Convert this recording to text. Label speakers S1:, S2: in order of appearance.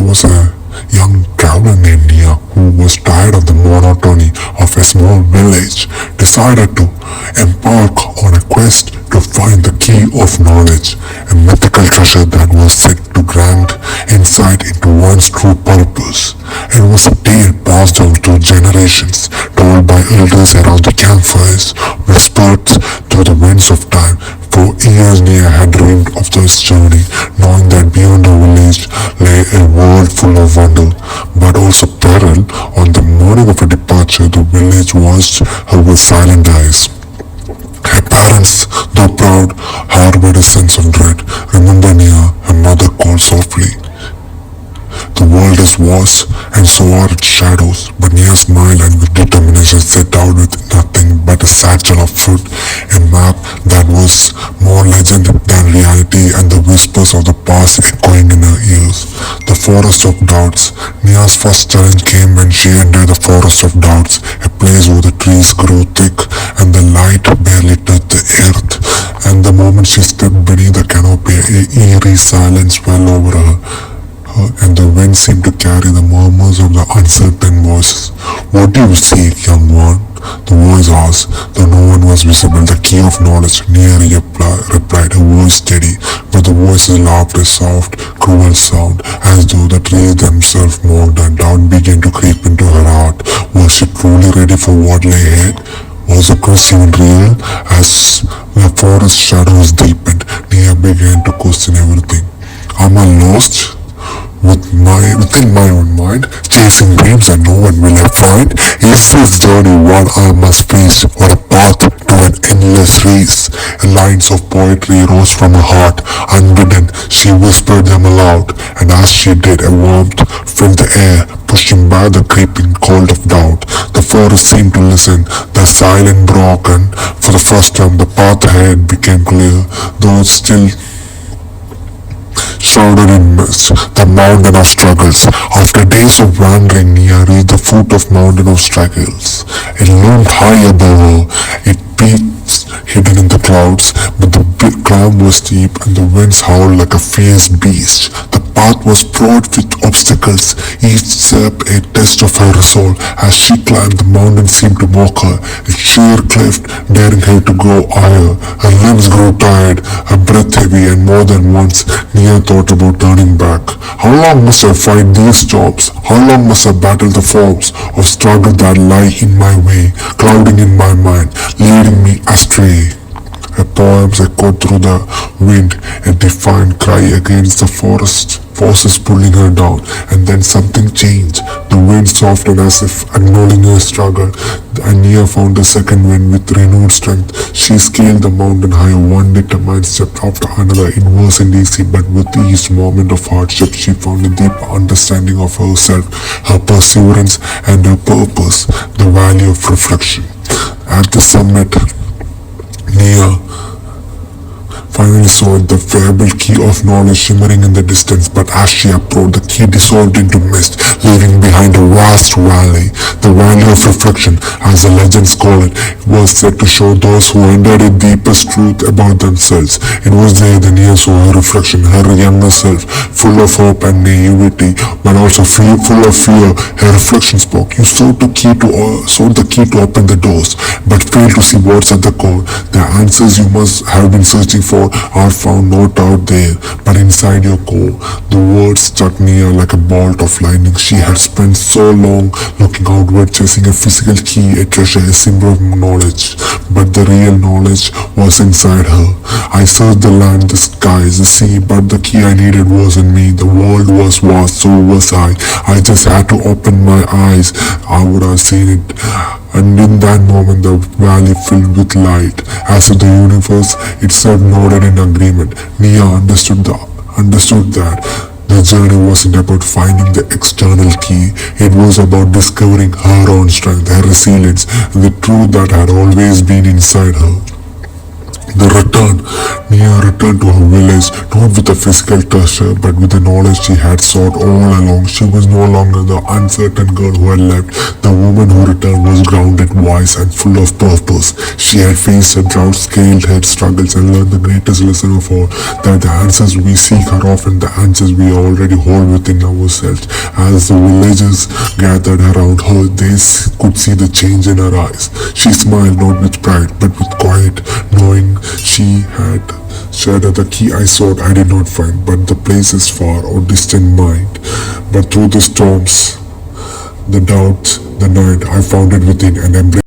S1: was a young traveler named Nia who was tired of the monotony of a small village, decided to embark on a quest to find the key of knowledge, a mythical treasure that was said to grant insight into one's true purpose. It was a tale passed down through generations, told by elders around the campfires, whispered through the winds of time. For years Nia had dreamed of this journey, knowing that beyond the village lay a world full of wonder, but also peril. On the morning of her departure, the village watched her with silent eyes. Her parents, though proud, harbored a sense of dread. Remember Nia, her mother called softly. The world is vast, and so are its shadows, but Nia smiled and with determination set out with nothing but a satchel of fruit, a map that was more legend than reality, and the whispers of the past echoing in her ears. The Forest of Doubts. Nia's first challenge came when she entered the Forest of Doubts, a place where the trees grew thick and the light barely touched the earth. And the moment she stepped beneath the canopy, a eerie silence fell over her, and the wind seemed to carry the murmurs of the uncertain voices. "What do you seek, young one?" the voice asked, though no one was visible. "The key of knowledge," Neary replied, her voice steady, but the voices laughed a soft, cruel sound, as though the trees themselves mocked, and doubt began to creep into her heart. Was she truly ready for what lay ahead? Was the quest even real? As the forest shadows deepened, Nia began to question everything. Am I lost? Within my own mind, chasing dreams that no one will ever find? Is this journey one I must face, or a path to an endless race? Lines of poetry rose from her heart, unbidden. She whispered them aloud, and as she did, a warmth filled the air, pushing back the creeping cold of doubt. The forest seemed to listen, the silence broken. For the first time, the path ahead became clear, though still shrouded in mist, the mountain of struggles. After days of wandering, Nia reached the foot of mountain of struggles. It loomed high above her, its peaks hidden in the clouds, but the climb was steep and the winds howled like a fierce beast. The path was fraught with obstacles, each step a test of her resolve. As she climbed, the mountain seemed to mock her, a sheer cliff daring her to go higher. Her limbs grew tired, her breath heavy, and more than once Nia thought about turning back. How long must I fight these storms? How long must I battle the forms of struggle that lie in my way, clouding in my mind, leading me astray? Her poems echoed through the wind, a defiant cry against the forest forces pulling her down. And then something changed. The wind softened as if acknowledging her struggle. Nia found a second wind with renewed strength. She scaled the mountain higher, one determined step after another. It wasn't easy, but with each moment of hardship, she found a deep understanding of herself, her perseverance, and her purpose, the value of reflection. At the summit, Nia finally saw the fabled key of knowledge shimmering in the distance, but as she approached, the key dissolved into mist, leaving behind a vast valley. The Valley of Reflection, as the legends call it, was said to show those who entered the deepest truth about themselves. It was there that Nia saw her reflection, her younger self, full of hope and naivety, but also full of fear. Her reflection spoke. You sought the key to open the doors, but failed to see what's at the core. The answers you must have been searching for are found not out there, but inside your core. The words struck Nia like a bolt of lightning. She had spent so long looking outward, chasing a physical key, a treasure, a symbol of knowledge, but the real knowledge was inside her. I searched the land, the skies, the sea, but the key I needed wasn't me. The world was vast, so was I. I just had to open my eyes. I would have seen it. And in that moment the valley filled with light, as if the universe itself nodded in agreement. Nia understood that the journey wasn't about finding the external key. It was about discovering her own strength, her resilience, and the truth that had always been inside her. The return, Nia returned to her village, not with a physical treasure, but with the knowledge she had sought all along. She was no longer the uncertain girl who had left. The woman who returned was grounded, wise, and full of purpose. She had faced her drought, scaled her struggles, and learned the greatest lesson of all, that the answers we seek are often the answers we already hold within ourselves. As the villagers gathered around her, they could see the change in her eyes. She smiled not with pride, but with quiet, knowing she had shared the key I sought I did not find, but the place is far or distant mind. But through the storms, the doubts, the night, I found it within and embraced.